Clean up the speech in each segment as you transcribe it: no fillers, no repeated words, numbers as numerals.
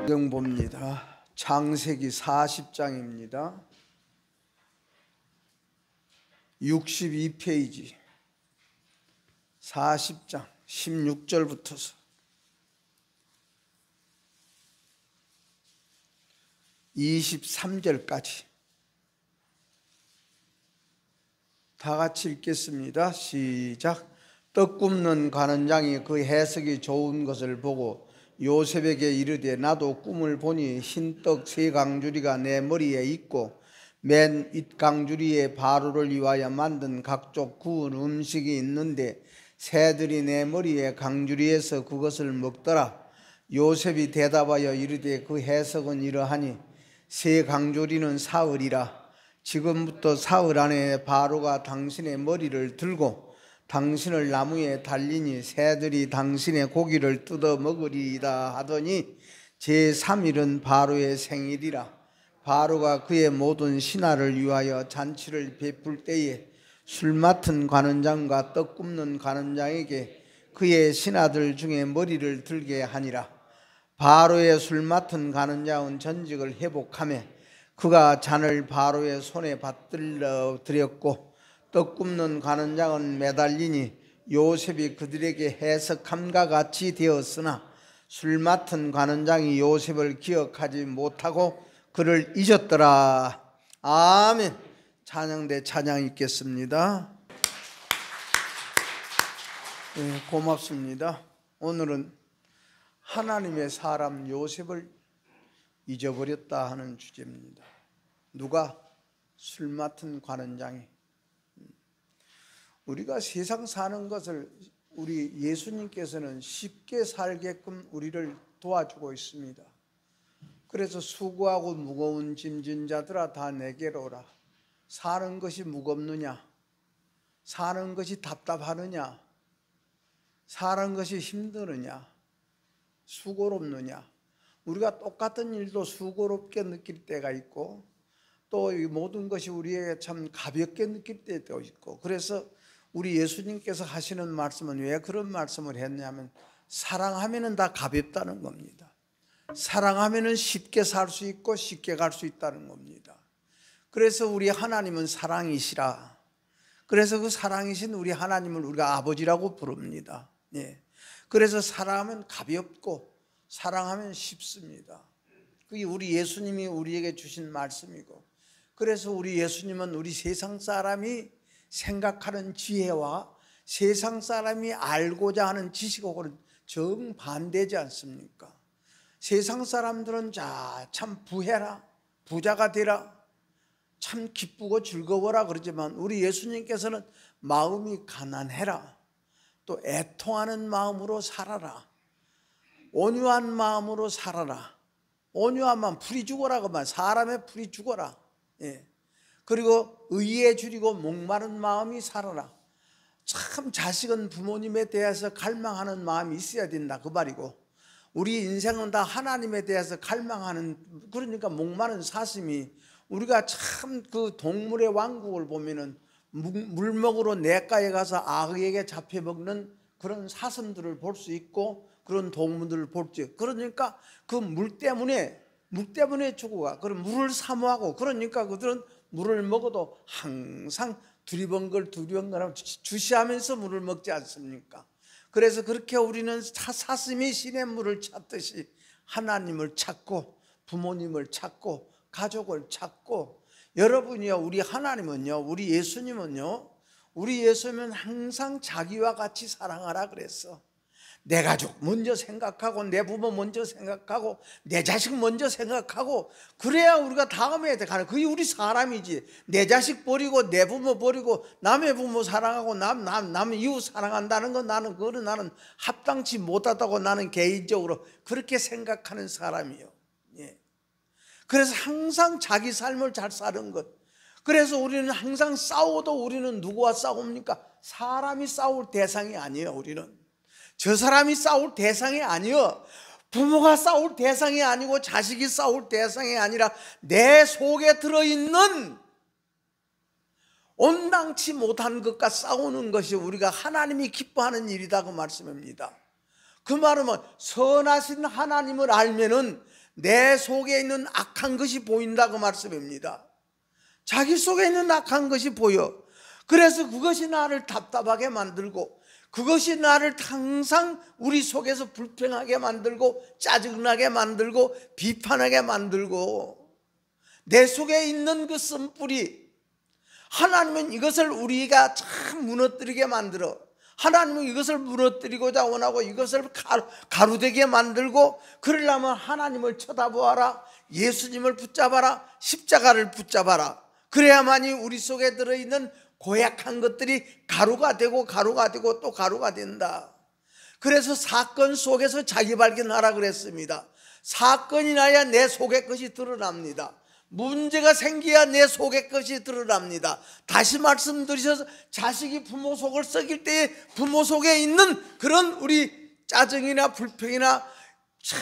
성경 봅니다. 창세기 40장입니다. 62페이지 40장 16절부터서 23절까지 다 같이 읽겠습니다. 시작. 떡 굽는 관원장이 그 해석이 좋은 것을 보고 요셉에게 이르되 나도 꿈을 보니 흰떡 세 강주리가 내 머리에 있고 맨 윗강주리에 바로를 위하여 만든 각종 구운 음식이 있는데 새들이 내 머리에 강주리에서 그것을 먹더라. 요셉이 대답하여 이르되 그 해석은 이러하니 세 강주리는 사흘이라. 지금부터 사흘 안에 바로가 당신의 머리를 들고 당신을 나무에 달리니 새들이 당신의 고기를 뜯어 먹으리이다 하더니 제3일은 바로의 생일이라. 바로가 그의 모든 신하를 위하여 잔치를 베풀 때에 술 맡은 관원장과 떡 굽는 관원장에게 그의 신하들 중에 머리를 들게 하니라. 바로의 술 맡은 관원장은 전직을 회복하며 그가 잔을 바로의 손에 받들어 드렸고 떡 굽는 관원장은 매달리니 요셉이 그들에게 해석함과 같이 되었으나 술 맡은 관원장이 요셉을 기억하지 못하고 그를 잊었더라. 아멘. 찬양대 찬양 읽겠습니다. 네, 고맙습니다. 오늘은 하나님의 사람 요셉을 잊어버렸다 하는 주제입니다. 누가? 술 맡은 관원장이. 우리가 세상 사는 것을 우리 예수님께서는 쉽게 살게끔 우리를 도와주고 있습니다. 그래서 수고하고 무거운 짐진 자들아 다 내게로 오라. 사는 것이 무겁느냐? 사는 것이 답답하느냐? 사는 것이 힘드느냐? 수고롭느냐? 우리가 똑같은 일도 수고롭게 느낄 때가 있고 또 이 모든 것이 우리에게 참 가볍게 느낄 때도 있고, 그래서 우리 예수님께서 하시는 말씀은 왜 그런 말씀을 했냐면 사랑하면은 다 가볍다는 겁니다. 사랑하면은 쉽게 살 수 있고 쉽게 갈 수 있다는 겁니다. 그래서 우리 하나님은 사랑이시라. 그래서 그 사랑이신 우리 하나님을 우리가 아버지라고 부릅니다. 예. 그래서 사랑하면 가볍고 사랑하면 쉽습니다. 그게 우리 예수님이 우리에게 주신 말씀이고, 그래서 우리 예수님은 우리 세상 사람이 생각하는 지혜와 세상 사람이 알고자 하는 지식하고는 정반대지 않습니까? 세상 사람들은 참 부해라, 부자가 되라, 참 기쁘고 즐거워라 그러지만 우리 예수님께서는 마음이 가난해라, 또 애통하는 마음으로 살아라, 온유한 마음으로 살아라. 온유하면 풀이 죽어라 그만, 사람의 풀이 죽어라. 예. 그리고 의에 줄이고 목마른 마음이 살아라. 참 자식은 부모님에 대해서 갈망하는 마음이 있어야 된다 그 말이고, 우리 인생은 다 하나님에 대해서 갈망하는, 그러니까 목마른 사슴이, 우리가 참 그 동물의 왕국을 보면은 물먹으로 냇가에 가서 악어에게 잡혀먹는 그런 사슴들을 볼 수 있고 그런 동물들을 볼지. 그러니까 그 물 때문에 죽어가. 그럼 물을 사모하고, 그러니까 그들은 물을 먹어도 항상 두리번걸 주시하면서 물을 먹지 않습니까? 그래서 그렇게 우리는 사슴이 시냇물을 찾듯이 하나님을 찾고 부모님을 찾고 가족을 찾고, 여러분이요, 우리 하나님은요, 우리 예수님은요, 우리 예수님은 항상 자기와 같이 사랑하라 그랬어. 내 가족 먼저 생각하고 내 부모 먼저 생각하고 내 자식 먼저 생각하고, 그래야 우리가 다음에 가는, 그게 우리 사람이지. 내 자식 버리고 내 부모 버리고 남의 부모 사랑하고 남 이웃 사랑한다는 건 나는 합당치 못하다고 나는 개인적으로 그렇게 생각하는 사람이요. 예. 그래서 항상 자기 삶을 잘 사는 것. 그래서 우리는 항상 싸워도 우리는 누구와 싸웁니까? 사람이 싸울 대상이 아니에요. 우리는 저 사람이 싸울 대상이 아니요, 부모가 싸울 대상이 아니고 자식이 싸울 대상이 아니라 내 속에 들어있는 온당치 못한 것과 싸우는 것이 우리가 하나님이 기뻐하는 일이다 그 말씀입니다. 그 말은 선하신 하나님을 알면은 내 속에 있는 악한 것이 보인다고 말씀입니다. 자기 속에 있는 악한 것이 보여. 그래서 그것이 나를 답답하게 만들고, 그것이 나를 항상 우리 속에서 불평하게 만들고, 짜증나게 만들고, 비판하게 만들고, 내 속에 있는 그 쓴뿌리, 하나님은 이것을 우리가 참 무너뜨리게 만들어. 하나님은 이것을 무너뜨리고자 원하고 이것을 가루되게 만들고, 그러려면 하나님을 쳐다보아라, 예수님을 붙잡아라, 십자가를 붙잡아라. 그래야만이 우리 속에 들어있는 고약한 것들이 가루가 되고 또 가루가 된다. 그래서 사건 속에서 자기 발견하라 그랬습니다. 사건이 나야 내 속의 것이 드러납니다. 문제가 생겨야 내 속의 것이 드러납니다. 다시 말씀드리셔서 자식이 부모 속을 썩일 때에 부모 속에 있는 그런 우리 짜증이나 불평이나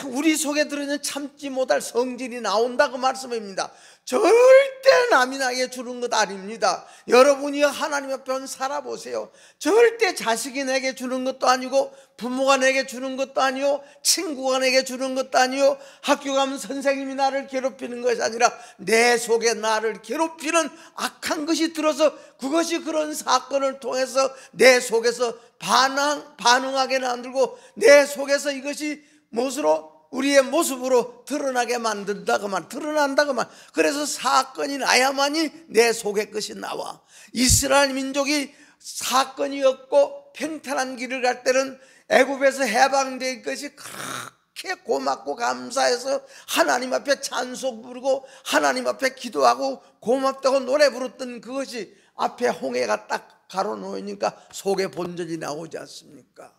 우리 속에 들어있는 참지 못할 성질이 나온다고 말씀입니다. 절대 남이 나에게 주는 것 아닙니다. 여러분이 하나님 앞에 살아보세요. 절대 자식이 내게 주는 것도 아니고, 부모가 내게 주는 것도 아니고, 친구가 내게 주는 것도 아니고, 학교 가면 선생님이 나를 괴롭히는 것이 아니라 내 속에 나를 괴롭히는 악한 것이 들어서, 그것이 그런 사건을 통해서 내 속에서 반응하게 만들고, 내 속에서 이것이 무엇으로? 우리의 모습으로 드러나게 만든다고만, 드러난다고만. 그래서 사건이 나야만이 내 속의 것이 나와. 이스라엘 민족이 사건이 없고 평탄한 길을 갈 때는 애굽에서 해방된 것이 그렇게 고맙고 감사해서 하나님 앞에 찬송 부르고 하나님 앞에 기도하고 고맙다고 노래 부르던 그것이 앞에 홍해가 딱 가로놓으니까 속에 본전이 나오지 않습니까?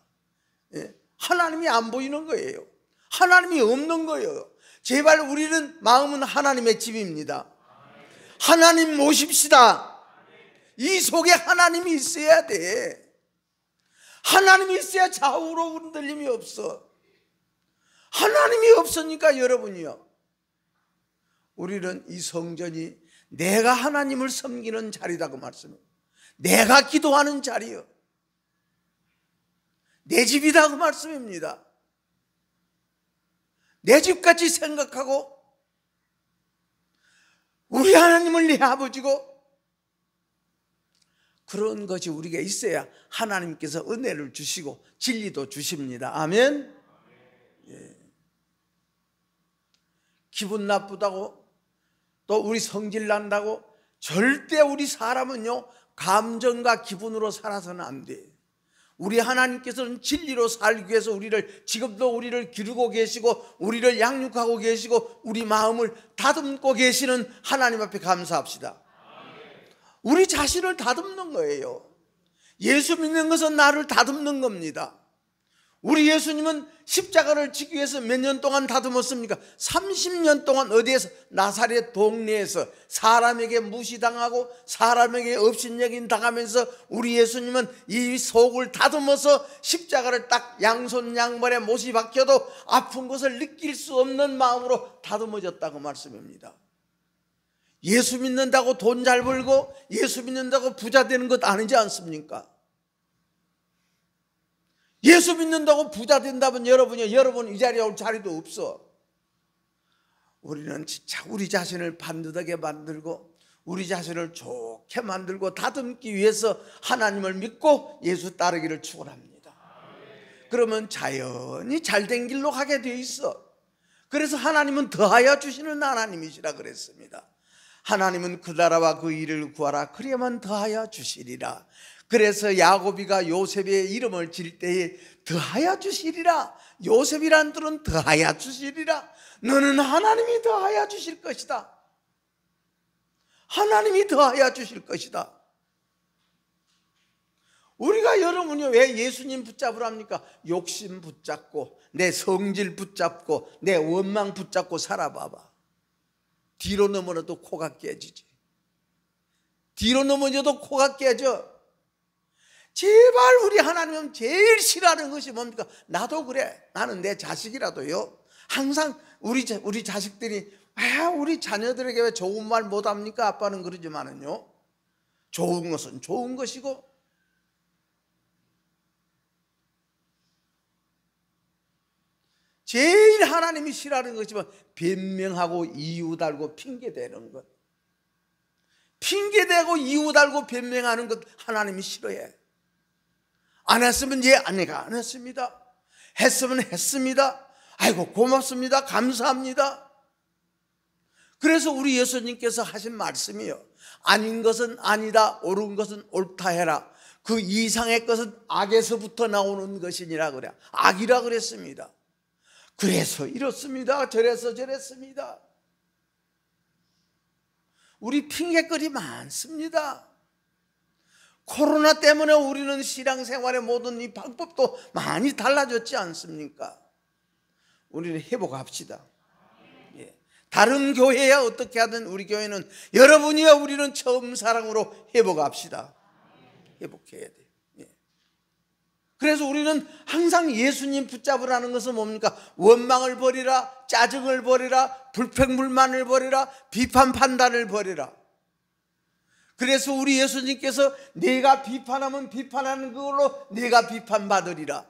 예. 하나님이 안 보이는 거예요. 하나님이 없는 거예요. 제발 우리는 마음은 하나님의 집입니다. 하나님 모십시다. 이 속에 하나님이 있어야 돼. 하나님이 있어야 좌우로 흔들림이 없어. 하나님이 없으니까 여러분이요, 우리는 이 성전이 내가 하나님을 섬기는 자리라고 말씀해요. 내가 기도하는 자리요, 내 집이라고 말씀입니다. 내 집같이 생각하고 우리 하나님을 내 아버지고, 그런 것이 우리가 있어야 하나님께서 은혜를 주시고 진리도 주십니다. 아멘. 예. 기분 나쁘다고 또 우리 성질 난다고 절대 우리 사람은요 감정과 기분으로 살아서는 안 돼. 우리 하나님께서는 진리로 살기 위해서 우리를, 지금도 우리를 기르고 계시고 우리를 양육하고 계시고 우리 마음을 다듬고 계시는 하나님 앞에 감사합시다. 우리 자신을 다듬는 거예요. 예수 믿는 것은 나를 다듬는 겁니다. 우리 예수님은 십자가를 지기 위해서 몇 년 동안 다듬었습니까? 30년 동안 어디에서? 나사렛 동네에서 사람에게 무시당하고 사람에게 업신여김 당하면서 우리 예수님은 이 속을 다듬어서 십자가를 딱 양손 양발에 못이 박혀도 아픈 것을 느낄 수 없는 마음으로 다듬어졌다고 말씀입니다. 예수 믿는다고 돈 잘 벌고 예수 믿는다고 부자 되는 것 아니지 않습니까? 예수 믿는다고 부자 된다면 여러분 이 자리에 올 자리도 없어. 우리는 진짜 우리 자신을 반듯하게 만들고 우리 자신을 좋게 만들고 다듬기 위해서 하나님을 믿고 예수 따르기를 축원합니다. 그러면 자연히 잘된 길로 가게 돼 있어. 그래서 하나님은 더하여 주시는 하나님이시라 그랬습니다. 하나님은 그 나라와 그 일을 구하라, 그래야만 더하여 주시리라. 그래서 야곱이가 요셉의 이름을 질 때에 더하여 주시리라, 요셉이란 들은 더하여 주시리라, 너는 하나님이 더하여 주실 것이다. 하나님이 더하여 주실 것이다. 우리가 여러분이 왜 예수님 붙잡으랍니까? 욕심 붙잡고 내 성질 붙잡고 내 원망 붙잡고 살아봐봐. 뒤로 넘어져도 코가 깨지지. 뒤로 넘어져도 코가 깨져. 제발 우리 하나님은 제일 싫어하는 것이 뭡니까? 나도 그래. 나는 내 자식이라도요, 항상 우리 자식들이 우리 자녀들에게 왜 좋은 말 못합니까? 아빠는 그러지만은요, 좋은 것은 좋은 것이고 제일 하나님이 싫어하는 것이면 변명하고 이유 달고 핑계대는 것. 핑계대고 이유 달고 변명하는 것 하나님이 싫어해. 안 했으면 내가 안 했습니다. 했으면 했습니다. 아이고 고맙습니다. 감사합니다. 그래서 우리 예수님께서 하신 말씀이요, 아닌 것은 아니다, 옳은 것은 옳다 해라. 그 이상의 것은 악에서부터 나오는 것이니라 그래. 악이라 그랬습니다. 그래서 이렇습니다. 저래서 저랬습니다. 우리 핑계거리 많습니다. 코로나 때문에 우리는 신앙생활의 모든 이 방법도 많이 달라졌지 않습니까? 우리는 회복합시다. 예. 다른 교회야 어떻게 하든 우리 교회는 여러분이야 우리는 처음 사랑으로 회복합시다. 회복해야 돼요. 예. 그래서 우리는 항상 예수님 붙잡으라는 것은 뭡니까? 원망을 버리라, 짜증을 버리라, 불평불만을 버리라, 비판 판단을 버리라. 그래서 우리 예수님께서 내가 비판하면 비판하는 그걸로 내가 비판받으리라.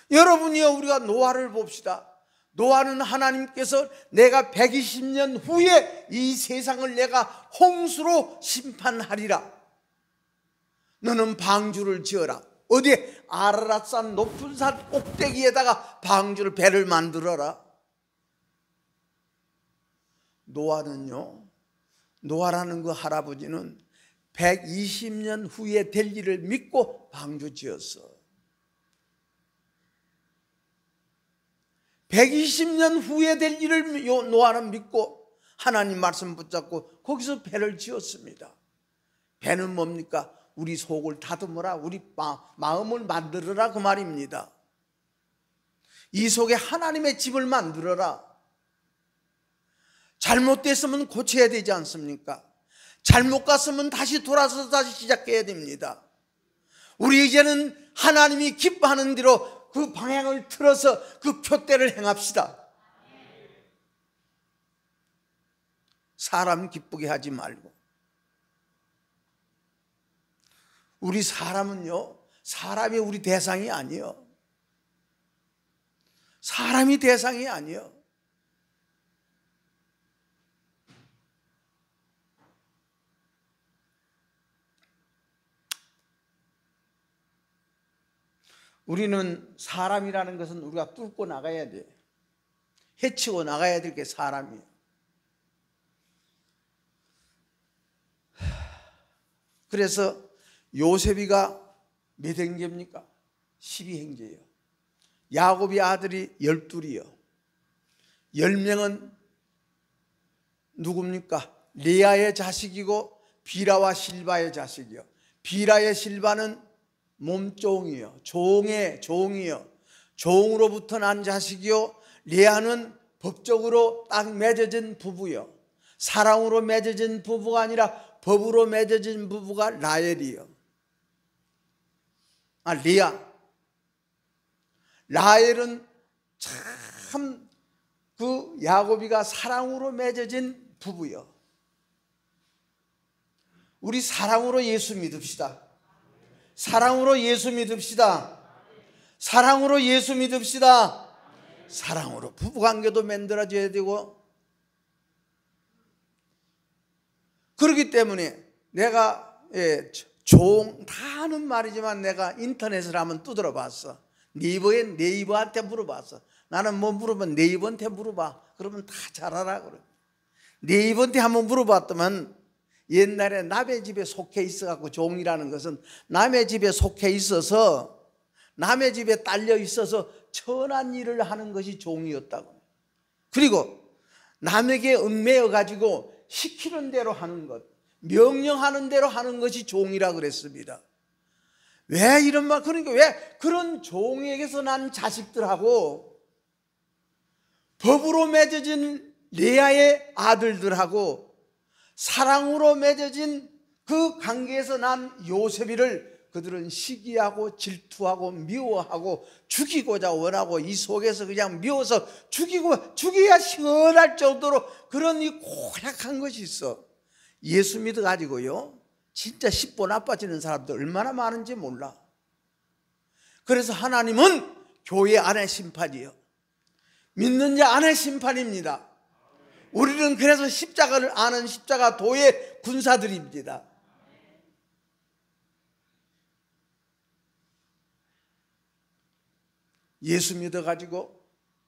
여러분이요, 우리가 노아를 봅시다. 노아는 하나님께서 내가 120년 후에 이 세상을 내가 홍수로 심판하리라. 너는 방주를 지어라. 어디 아라랏산 높은 산 꼭대기에다가 방주를, 배를 만들어라. 노아는요, 노아라는 그 할아버지는 120년 후에 될 일을 믿고 방주 지었어. 120년 후에 될 일을 노아는 믿고 하나님 말씀 붙잡고 거기서 배를 지었습니다. 배는 뭡니까? 우리 속을 다듬어라, 우리 마음을 만들어라, 그 말입니다. 이 속에 하나님의 집을 만들어라. 잘못됐으면 고쳐야 되지 않습니까? 잘못 갔으면 다시 돌아서 다시 시작해야 됩니다. 우리 이제는 하나님이 기뻐하는 대로 그 방향을 틀어서 그 표대를 행합시다. 사람 기쁘게 하지 말고. 우리 사람은요, 사람이 우리 대상이 아니요. 사람이 대상이 아니요. 우리는 사람이라는 것은 우리가 뚫고 나가야 돼. 해치고 나가야 될 게 사람이에요. 그래서 요셉이가 몇 행제입니까? 12행제예요. 야곱의 아들이 12이요. 10명은 누굽니까? 레아의 자식이고 비라와 실바의 자식이요. 비라의 실바는 몸종이요, 종이요. 종으로부터 난 자식이요. 레아는 법적으로 딱 맺어진 부부요. 사랑으로 맺어진 부부가 아니라 법으로 맺어진 부부가 라헬이요. 레아. 라헬은 참 그 야곱이가 사랑으로 맺어진 부부요. 우리 사랑으로 예수 믿읍시다. 사랑으로 예수 믿읍시다. 사랑으로 예수 믿읍시다. 사랑으로 부부관계도 만들어져야 되고. 그렇기 때문에 내가 다 하는 말이지만 내가 인터넷을 한번 두드려 봤어. 네이버한테 물어봤어. 나는 뭐 물어보면 네이버한테 물어봐. 그러면 다 잘 알아. 그래. 네이버한테 한번 물어봤더만 옛날에 남의 집에 속해 있어갖고, 종이라는 것은 남의 집에 속해 있어서, 남의 집에 딸려 있어서 천한 일을 하는 것이 종이었다고. 그리고 남에게 얽매여 가지고 시키는 대로 하는 것, 명령하는 대로 하는 것이 종이라 그랬습니다. 왜 이런 말? 그러니까 왜 그런 종에게서 난 자식들하고 법으로 맺어진 레아의 아들들하고 사랑으로 맺어진 그 관계에서 난 요셉이를 그들은 시기하고 질투하고 미워하고 죽이고자 원하고, 이 속에서 그냥 미워서 죽여야 시원할 정도로 그런 이 고약한 것이 있어. 예수 믿어가지고요, 진짜 10보 나빠지는 사람들 얼마나 많은지 몰라. 그래서 하나님은 교회 안의 심판이요, 믿는 자 안의 심판입니다. 우리는 그래서 십자가를 아는 십자가 도의 군사들입니다. 예수 믿어가지고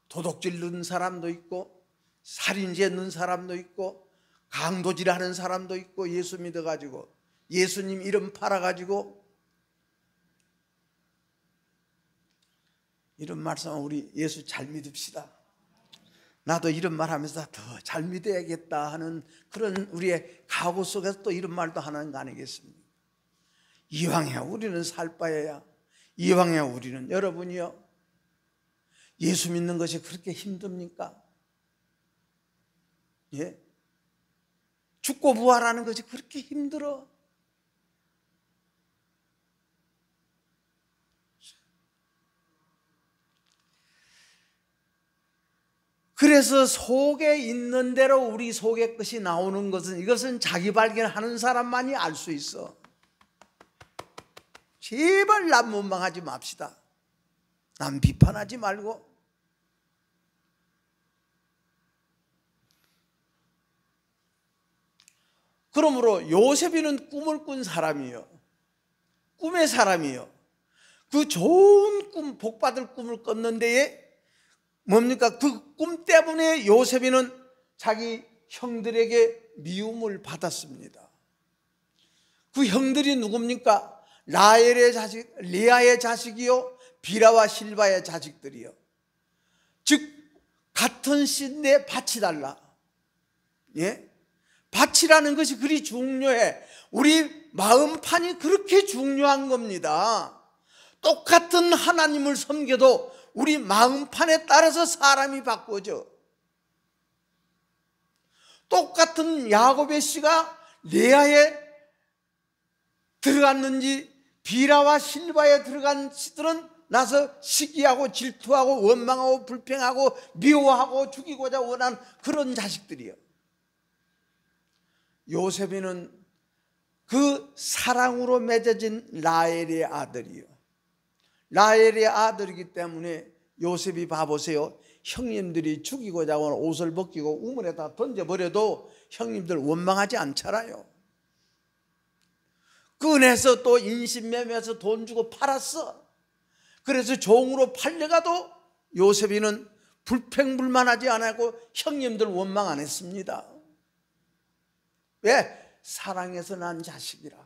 도둑질 넣는 사람도 있고, 살인죄 넣는 사람도 있고, 강도질하는 사람도 있고, 예수 믿어가지고 예수님 이름 팔아가지고. 이런 말씀, 우리 예수 잘 믿읍시다. 나도 이런 말 하면서 더 잘 믿어야겠다 하는 그런 우리의 각오 속에서 또 이런 말도 하는 거 아니겠습니까? 이왕이야 우리는 살 바에야, 이왕이야 우리는, 여러분이요, 예수 믿는 것이 그렇게 힘듭니까? 예? 죽고 부활하는 것이 그렇게 힘들어? 그래서 속에 있는 대로 우리 속의 것이 나오는 것은, 이것은 자기 발견하는 사람만이 알 수 있어. 제발 남 원망하지 맙시다. 남 비판하지 말고. 그러므로 요셉이는 꿈을 꾼 사람이요, 꿈의 사람이요. 그 좋은 꿈, 복받을 꿈을 꿨는데 뭡니까? 그 꿈 때문에 요셉이는 자기 형들에게 미움을 받았습니다. 그 형들이 누굽니까? 라헬의 자식, 레아의 자식이요, 비라와 실바의 자식들이요. 즉 같은 씨인데 밭이 달라. 예? 밭이라는 것이 그리 중요해. 우리 마음판이 그렇게 중요한 겁니다. 똑같은 하나님을 섬겨도 우리 마음판에 따라서 사람이 바꿔져. 똑같은 야곱의 씨가 레아에 들어갔는지 비라와 실바에 들어간 씨들은 나서 시기하고 질투하고 원망하고 불평하고 미워하고 죽이고자 원하는 그런 자식들이요. 요셉이는 그 사랑으로 맺어진 라헬의 아들이요, 라헬의 아들이기 때문에 요셉이 봐보세요. 형님들이 죽이고자 하는 옷을 벗기고 우물에다 던져버려도 형님들 원망하지 않잖아요. 끈해서 또 인신매매해서 돈 주고 팔았어. 그래서 종으로 팔려가도 요셉이는 불평불만하지 않았고 형님들 원망 안 했습니다. 왜? 사랑해서 난 자식이라,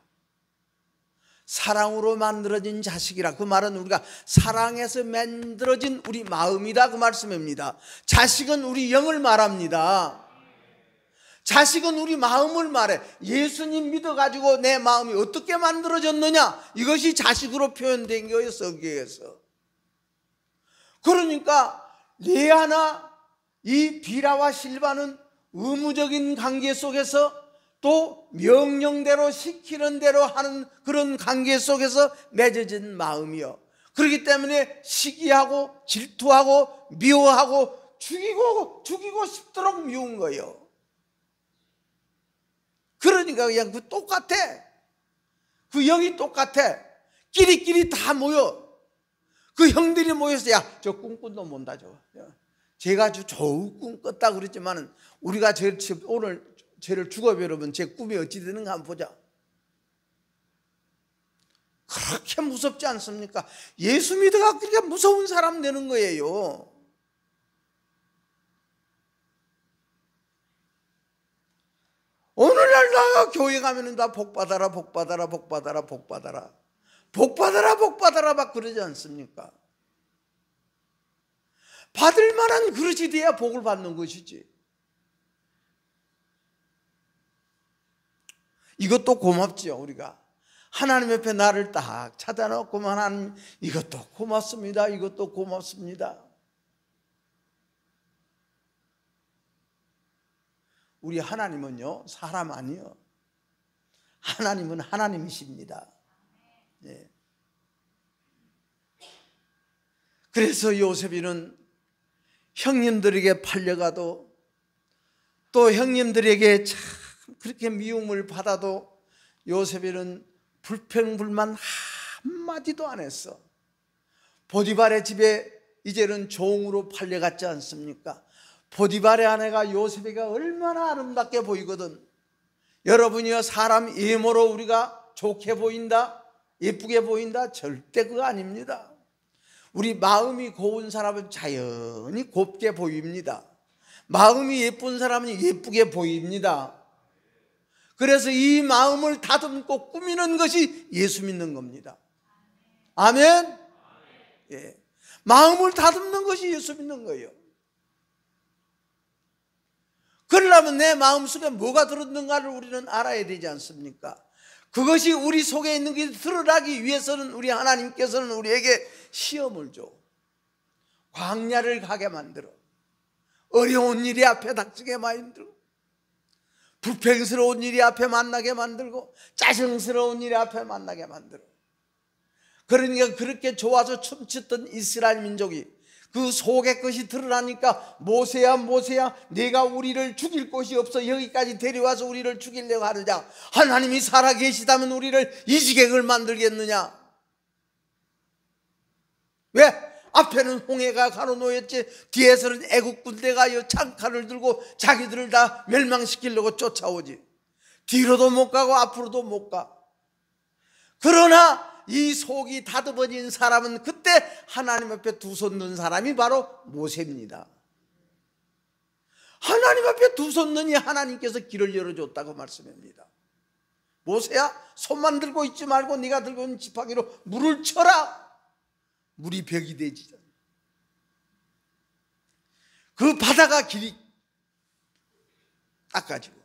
사랑으로 만들어진 자식이라. 그 말은 우리가 사랑해서 만들어진 우리 마음이다, 그 말씀입니다. 자식은 우리 영을 말합니다. 자식은 우리 마음을 말해. 예수님 믿어가지고 내 마음이 어떻게 만들어졌느냐, 이것이 자식으로 표현된 거예요, 성경에서. 그러니까 레아나 이 비라와 실바는 의무적인 관계 속에서 또 명령대로 시키는 대로 하는 그런 관계 속에서 맺어진 마음이요. 그렇기 때문에 시기하고 질투하고 미워하고 죽이고 싶도록 미운 거예요. 그러니까 그냥 그 똑같아. 그 영이 똑같아. 끼리끼리 다 모여. 그 형들이 모여서 야, 저 꿈꾼도 못다 저. 제가 아주 좋은 꿈 꿨다 그랬지만은 우리가 오늘 죄를 죽어버리면 제 꿈이 어찌 되는가 한번 보자. 그렇게 무섭지 않습니까? 예수 믿어가 그렇게 무서운 사람 되는 거예요. 오늘날 나가 교회 가면은 다 복받아라 복받아라 복받아라 복받아라 복받아라 복받아라 막 그러지 않습니까? 받을 만한 그릇이 돼야 복을 받는 것이지. 이것도 고맙지요. 우리가 하나님 옆에 나를 딱 찾아놓고만 하는, 이것도 고맙습니다. 이것도 고맙습니다. 우리 하나님은요, 사람 아니요, 하나님은 하나님이십니다. 예. 그래서 요셉이는 형님들에게 팔려가도 또 형님들에게 참 그렇게 미움을 받아도 요셉이는 불평불만 한마디도 안 했어. 보디발의 집에 이제는 종으로 팔려갔지 않습니까? 보디발의 아내가 요셉에게 얼마나 아름답게 보이거든. 여러분이요, 사람 외모로 우리가 좋게 보인다, 예쁘게 보인다? 절대 그거 아닙니다. 우리 마음이 고운 사람은 자연히 곱게 보입니다. 마음이 예쁜 사람은 예쁘게 보입니다. 그래서 이 마음을 다듬고 꾸미는 것이 예수 믿는 겁니다. 아멘. 예. 마음을 다듬는 것이 예수 믿는 거예요. 그러려면 내 마음속에 뭐가 들었는가를 우리는 알아야 되지 않습니까? 그것이 우리 속에 있는 게 드러나기 위해서는 우리 하나님께서는 우리에게 시험을 줘. 광야를 가게 만들어. 어려운 일이 앞에 닥치게 만들고, 불평스러운 일이 앞에 만나게 만들고, 짜증스러운 일이 앞에 만나게 만들어. 그러니까 그렇게 좋아서 춤췄던 이스라엘 민족이 그 속의 것이 드러나니까 모세야 모세야, 네가 우리를 죽일 곳이 없어 여기까지 데려와서 우리를 죽이려고 하느냐? 하나님이 살아계시다면 우리를 이 지경을 만들겠느냐? 왜? 앞에는 홍해가 가로놓였지 뒤에서는 애국 군대가 창칼을 들고 자기들을 다 멸망시키려고 쫓아오지. 뒤로도 못 가고 앞으로도 못 가. 그러나 이 속이 다듬어진 사람은 그때 하나님 앞에 두 손 든 사람이 바로 모세입니다. 하나님 앞에 두 손 드니 하나님께서 길을 열어줬다고 말씀합니다. 모세야, 손만 들고 있지 말고 네가 들고 있는 지팡이로 물을 쳐라. 물이 벽이 되지. 그 바다가 길이 닦아지고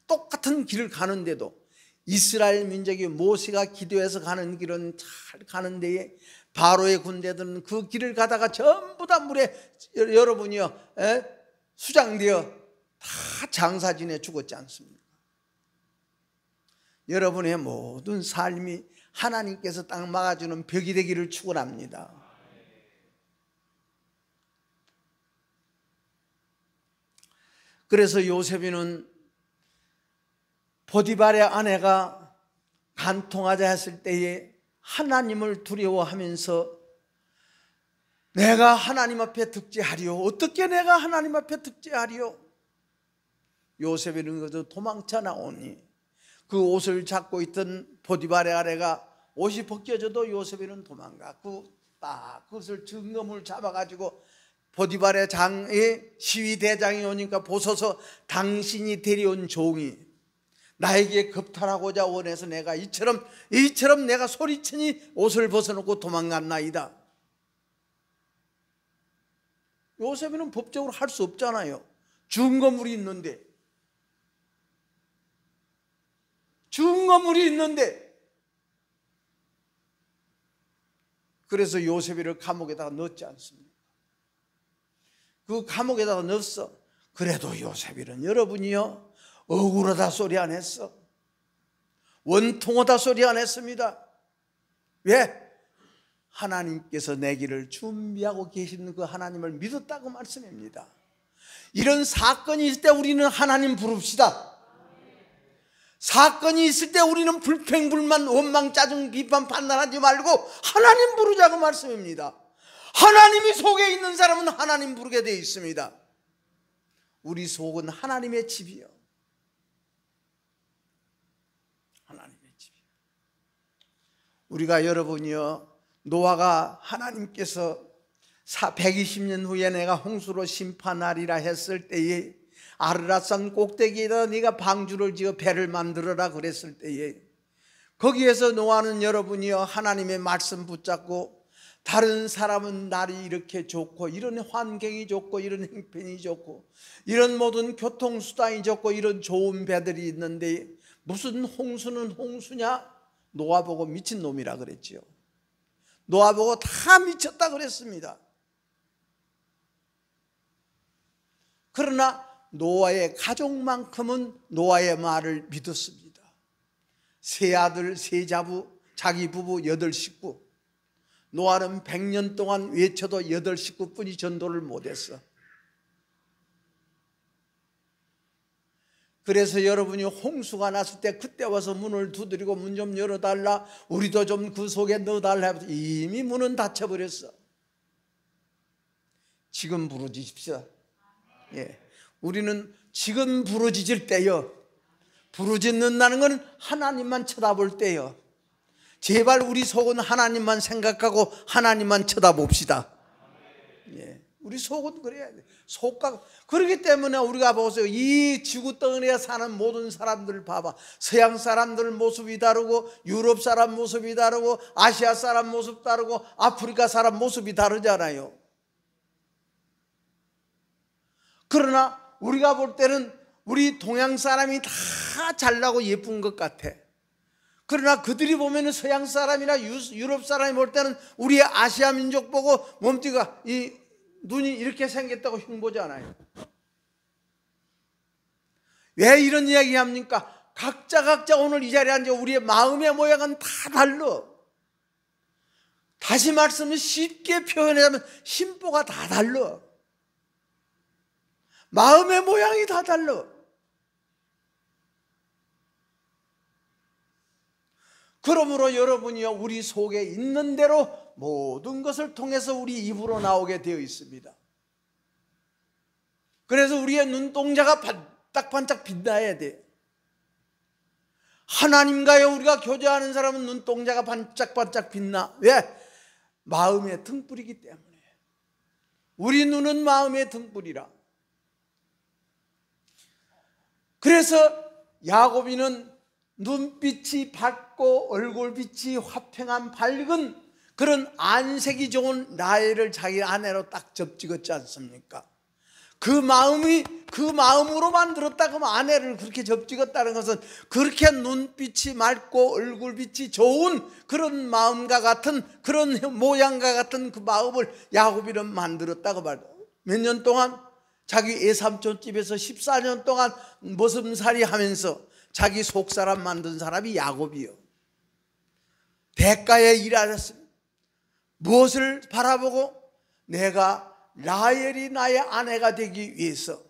똑같은 길을 가는데도 이스라엘 민족이 모세가 기도해서 가는 길은 잘 가는 데에 바로의 군대들은 그 길을 가다가 전부 다 물에 여러분이요 수장되어 다 장사진에 죽었지 않습니까? 여러분의 모든 삶이 하나님께서 딱 막아주는 벽이 되기를 축원합니다. 그래서 요셉이는 보디발의 아내가 간통하자 했을 때에 하나님을 두려워하면서 내가 하나님 앞에 득죄하리요. 어떻게 내가 하나님 앞에 득죄하리요? 요셉이는 그저 도망쳐 나오니 그 옷을 잡고 있던 보디발의 아내가 옷이 벗겨져도 요셉이는 도망갔고 딱 그것을 증거물 잡아가지고 보디발의 장의 시위대장이 오니까 보소서 당신이 데려온 종이 나에게 겁탈하고자 원해서 내가 이처럼 내가 소리치니 옷을 벗어놓고 도망갔나이다. 요셉이는 법적으로 할 수 없잖아요. 증거물이 있는데. 그래서 요셉이를 감옥에다가 넣지 않습니다. 그 감옥에다가 넣었어. 그래도 요셉이는 여러분이요 억울하다 소리 안 했어. 원통하다 소리 안 했습니다. 왜? 하나님께서 내 길을 준비하고 계시는 그 하나님을 믿었다고 말씀합니다. 이런 사건이 있을 때 우리는 하나님 부릅시다. 사건이 있을 때 우리는 불평불만 원망 짜증 비판 판단하지 말고 하나님 부르자고 말씀합니다. 하나님이 속에 있는 사람은 하나님 부르게 되어 있습니다. 우리 속은 하나님의 집이요. 하나님의 집이요. 우리가 여러분이요 노아가 하나님께서 120년 후에 내가 홍수로 심판하리라 했을 때에 아르랏산 꼭대기에다 네가 방주를 지어 배를 만들어라 그랬을 때에 거기에서 노아는 여러분이요 하나님의 말씀 붙잡고 다른 사람은 날이 이렇게 좋고 이런 환경이 좋고 이런 형편이 좋고 이런 모든 교통수단이 좋고 이런 좋은 배들이 있는데 무슨 홍수는 홍수냐? 노아 보고 미친놈이라 그랬지요. 노아 보고 다 미쳤다 그랬습니다. 그러나 노아의 가족만큼은 노아의 말을 믿었습니다. 세 아들 세 자부 자기 부부 8식구. 노아는 100년 동안 외쳐도 8식구뿐이 전도를 못했어. 그래서 여러분이 홍수가 났을 때 그때 와서 문을 두드리고 문 좀 열어달라, 우리도 좀 그 속에 넣어달라 해도 이미 문은 닫혀버렸어. 지금 부르짖으십시오. 예, 우리는 지금 부르짖을 때요, 부르짖는다는 건 하나님만 쳐다볼 때요. 제발 우리 속은 하나님만 생각하고 하나님만 쳐다봅시다. 예, 우리 속은 그래야 돼. 속각. 그렇기 때문에 우리가 보세요. 이 지구 덩어리에 사는 모든 사람들 봐봐. 서양 사람들 모습이 다르고, 유럽 사람 모습이 다르고, 아시아 사람 모습 다르고, 아프리카 사람 모습이 다르잖아요. 그러나 우리가 볼 때는 우리 동양 사람이 다 잘나고 예쁜 것 같아. 그러나 그들이 보면 서양 사람이나 유럽 사람이 볼 때는 우리 아시아 민족 보고 몸띠가, 이 눈이 이렇게 생겼다고 흉보잖아요. 왜 이런 이야기 합니까? 각자 오늘 이 자리에 앉아 우리의 마음의 모양은 다 달라. 다시 말씀을 쉽게 표현하면 심보가 다 달라. 마음의 모양이 다 달라. 그러므로 여러분이요, 우리 속에 있는 대로 모든 것을 통해서 우리 입으로 나오게 되어 있습니다. 그래서 우리의 눈동자가 반짝반짝 빛나야 돼. 하나님과요 우리가 교제하는 사람은 눈동자가 반짝반짝 빛나. 왜? 마음의 등불이기 때문에. 우리 눈은 마음의 등불이라. 그래서 야곱이는 눈빛이 밝고 얼굴빛이 화평한 밝은 그런 안색이 좋은 라헬을 자기 아내로 딱 접찍었지 않습니까? 그 마음으로 만들었다 그러면 아내를 그렇게 접찍었다는 것은 그렇게 눈빛이 맑고 얼굴빛이 좋은 그런 마음과 같은, 그런 모양과 같은 그 마음을 야곱이는 만들었다고 말이야. 몇 년 동안 자기 애삼촌 집에서 14년 동안 머슴살이 하면서 자기 속사람 만든 사람이 야곱이요. 대가에 일하셨습니다. 무엇을 바라보고? 내가 라헬이 나의 아내가 되기 위해서.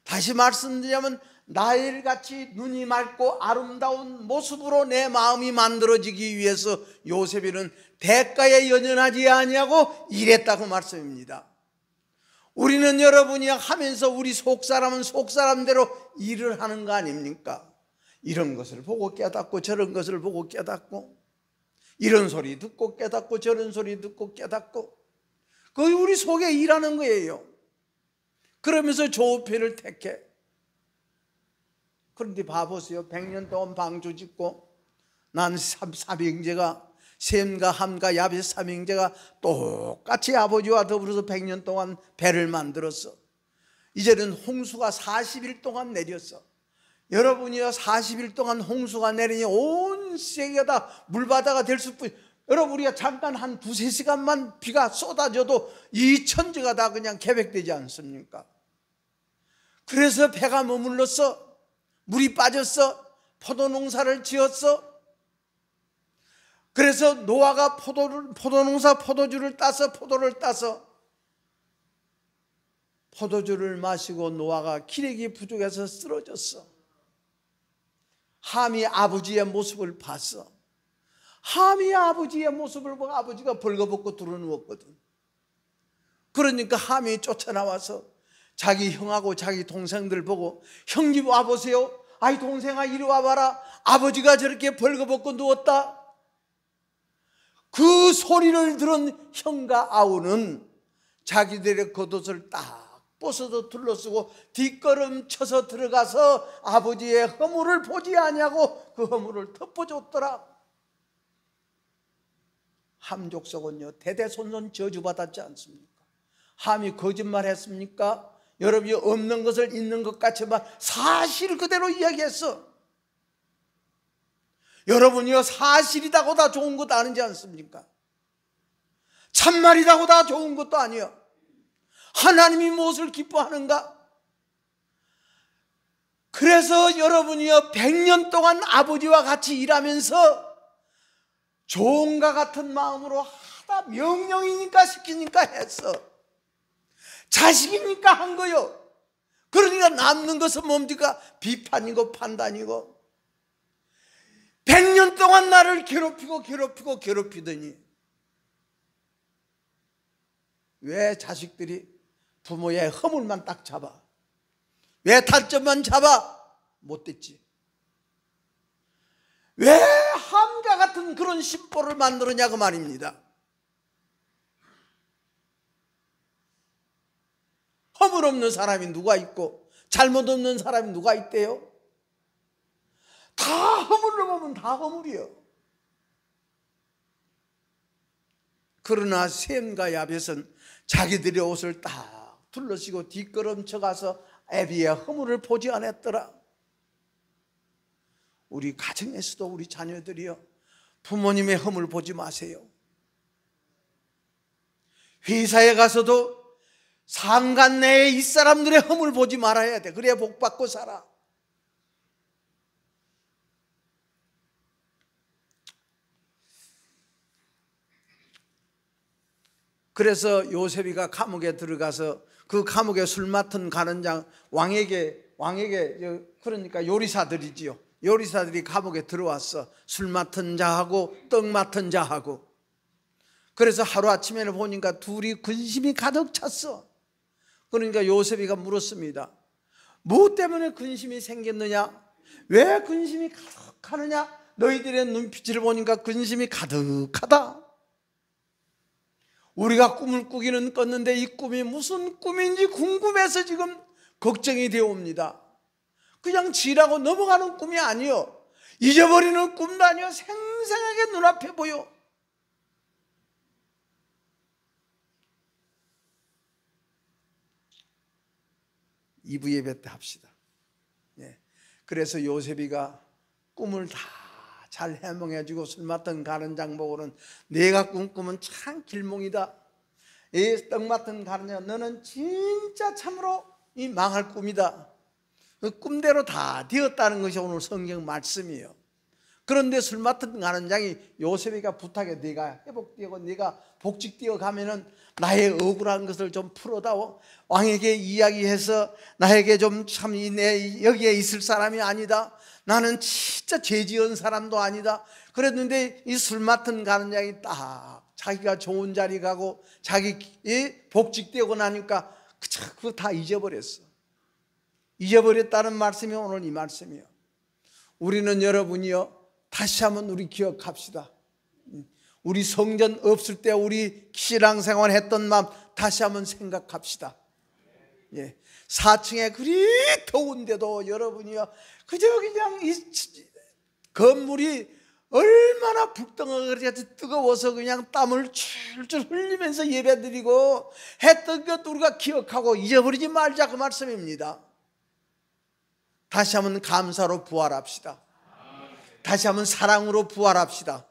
다시 말씀드리자면 라헬같이 눈이 맑고 아름다운 모습으로 내 마음이 만들어지기 위해서 요셉이는 대가에 연연하지 아니하고 일했다고 말씀입니다. 우리는 여러분이 하면서 우리 속사람은 속사람대로 일을 하는 거 아닙니까? 이런 것을 보고 깨닫고 저런 것을 보고 깨닫고, 이런 소리 듣고 깨닫고 저런 소리 듣고 깨닫고, 그게 우리 속에 일하는 거예요. 그러면서 조편을 택해. 그런데 봐보세요. 100년 동안 방주 짓고 난 삼형제가, 셈과 함과 야벳 삼형제가 똑같이 아버지와 더불어서 100년 동안 배를 만들었어. 이제는 홍수가 40일 동안 내렸어. 여러분이요, 40일 동안 홍수가 내리니 온 세계가 다 물바다가 될 수뿐. 여러분, 우리가 잠깐 한 2-3시간만 비가 쏟아져도 이 천지가 다 그냥 계획되지 않습니까? 그래서 배가 머물렀어. 물이 빠졌어. 포도 농사를 지었어. 그래서 노아가 포도주를 따서 포도주를 마시고 노아가 기력이 부족해서 쓰러졌어. 함이 아버지의 모습을 봤어. 함이 아버지의 모습을 보고 아버지가 벌거벗고 드러누웠거든. 그러니까 함이 쫓아나와서 자기 형하고 자기 동생들 보고, 형님 와보세요. 아이 동생아 이리 와봐라. 아버지가 저렇게 벌거벗고 누웠다. 그 소리를 들은 형과 아우는 자기들의 겉옷을 딱 벗어서 둘러쓰고 뒷걸음 쳐서 들어가서 아버지의 허물을 보지 아니하고 그 허물을 덮어줬더라. 함 족속은요 대대손손 저주받았지 않습니까? 함이 거짓말했습니까? 여러분이 없는 것을 있는 것 같지만 사실 그대로 이야기했어. 여러분이요 사실이다고 다 좋은 것도 아니지 않습니까? 참말이라고 다 좋은 것도 아니야. 하나님이 무엇을 기뻐하는가? 그래서 여러분이요 100년 동안 아버지와 같이 일하면서 종과 같은 마음으로 하다 명령이니까 시키니까 했어. 자식이니까 한 거요. 그러니까 남는 것은 뭡니까? 비판이고 판단이고. 100년 동안 나를 괴롭히더니 왜 자식들이 부모의 허물만 딱 잡아? 왜 단점만 잡아? 못 됐지. 왜 함과 같은 그런 심보를 만들었냐고 말입니다. 허물 없는 사람이 누가 있고 잘못 없는 사람이 누가 있대요? 다 허물로 보면 다 허물이요. 그러나 셈과 야벳은 자기들의 옷을 딱 둘러쓰고 뒷걸음쳐 가서 애비의 허물을 보지 않았더라. 우리 가정에서도 우리 자녀들이요, 부모님의 허물 보지 마세요. 회사에 가서도 상간 내에 이 사람들의 허물 보지 말아야 돼. 그래야 복 받고 살아. 그래서 요셉이가 감옥에 들어가서 그 감옥에 술 맡은 간원장 왕에게 그러니까 요리사들이지요. 요리사들이 감옥에 들어왔어. 술 맡은 자하고 떡 맡은 자하고. 그래서 하루아침에는 보니까 둘이 근심이 가득 찼어. 그러니까 요셉이가 물었습니다. 뭐 때문에 근심이 생겼느냐? 왜 근심이 가득하느냐? 너희들의 눈빛을 보니까 근심이 가득하다. 우리가 꿈을 꾸기는 꿨는데 이 꿈이 무슨 꿈인지 궁금해서 지금 걱정이 되어옵니다. 그냥 지라고 넘어가는 꿈이 아니요, 잊어버리는 꿈도 아니요, 생생하게 눈앞에 보여. 이부 예배 때 합시다. 그래서 요셉이가 꿈을 다 잘 해몽해주고 술 맡은 간원장 보고는 내가 꾼 꿈은 참 길몽이다. 이 떡 맡은 간원장, 너는 진짜 참으로 이 망할 꿈이다. 그 꿈대로 다 되었다는 것이 오늘 성경 말씀이에요. 그런데 술 맡은 간원장이 요셉이가 부탁해, 네가 회복되고 네가 복직되어 가면은 나의 억울한 것을 좀 풀어다오. 왕에게 이야기해서 나에게 좀 참 여기에 있을 사람이 아니다. 나는 진짜 죄 지은 사람도 아니다. 그랬는데 이 술 맡은 간원장이 딱 자기가 좋은 자리 가고 자기 복직되고 나니까 그거 다 잊어버렸어. 잊어버렸다는 말씀이 오늘 이 말씀이에요. 우리는 여러분이요, 다시 한번 우리 기억합시다. 우리 성전 없을 때 우리 신앙생활 했던 마음 다시 한번 생각합시다. 4층에 그리 더운데도 여러분이요, 그저 그냥 이 건물이 얼마나 불덩어리같이 뜨거워서 그냥 땀을 줄줄 흘리면서 예배드리고 했던 것 우리가 기억하고 잊어버리지 말자, 그 말씀입니다. 다시 한번 감사로 부활합시다. 다시 한번 사랑으로 부활합시다.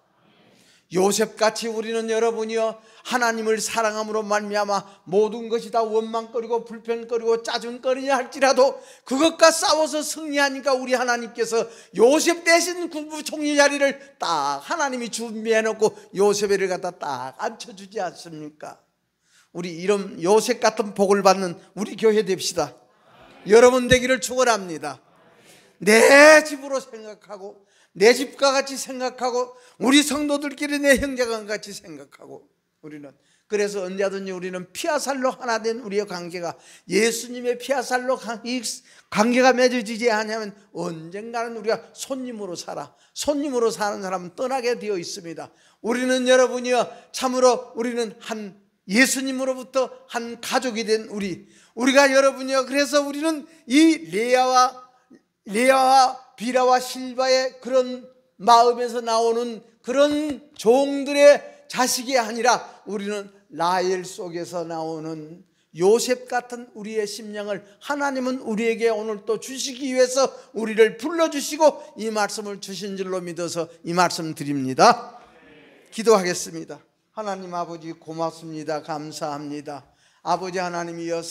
요셉같이 우리는 여러분이요, 하나님을 사랑함으로 말미암아 모든 것이 다 원망거리고 불평거리고 짜증거리냐 할지라도 그것과 싸워서 승리하니까 우리 하나님께서 요셉 대신 국부총리 자리를 딱 하나님이 준비해놓고 요셉을 갖다 딱 앉혀주지 않습니까? 우리 이런 요셉 같은 복을 받는 우리 교회 됩시다. 여러분 되기를 축원합니다. 내 집으로 생각하고 내 집과 같이 생각하고 우리 성도들끼리 내 형제가 같이 생각하고, 우리는 그래서 언제든지 우리는 피와 살로 하나 된 우리의 관계가 예수님의 피와 살로 관계가 맺어지지 않으면 언젠가는 우리가 손님으로 살아. 손님으로 사는 사람은 떠나게 되어 있습니다. 우리는 여러분이요, 참으로 우리는 한 예수님으로부터 한 가족이 된 우리가 여러분이요, 그래서 우리는 이 레아와 비라와 실바의 그런 마음에서 나오는 그런 종들의 자식이 아니라 우리는 라헬 속에서 나오는 요셉 같은 우리의 심령을 하나님은 우리에게 오늘 또 주시기 위해서 우리를 불러주시고 이 말씀을 주신 줄로 믿어서 이 말씀 드립니다. 기도하겠습니다. 하나님 아버지 고맙습니다. 감사합니다. 아버지 하나님이여,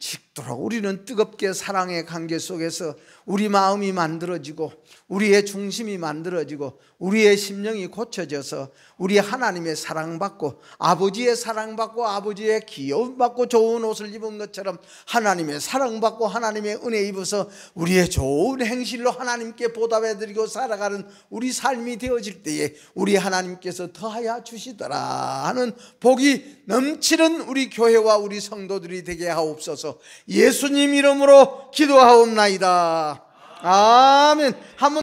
식도록 우리는 뜨겁게 사랑의 관계 속에서 우리 마음이 만들어지고 우리의 중심이 만들어지고 우리의 심령이 고쳐져서 우리 하나님의 사랑받고 아버지의 사랑받고 아버지의 귀여움받고 좋은 옷을 입은 것처럼 하나님의 사랑받고 하나님의 은혜 입어서 우리의 좋은 행실로 하나님께 보답해드리고 살아가는 우리 삶이 되어질 때에 우리 하나님께서 더하여 주시더라 하는 복이 넘치는 우리 교회와 우리 성도들이 되게 하옵소서. 예수님 이름으로 기도하옵나이다. 아멘. 한번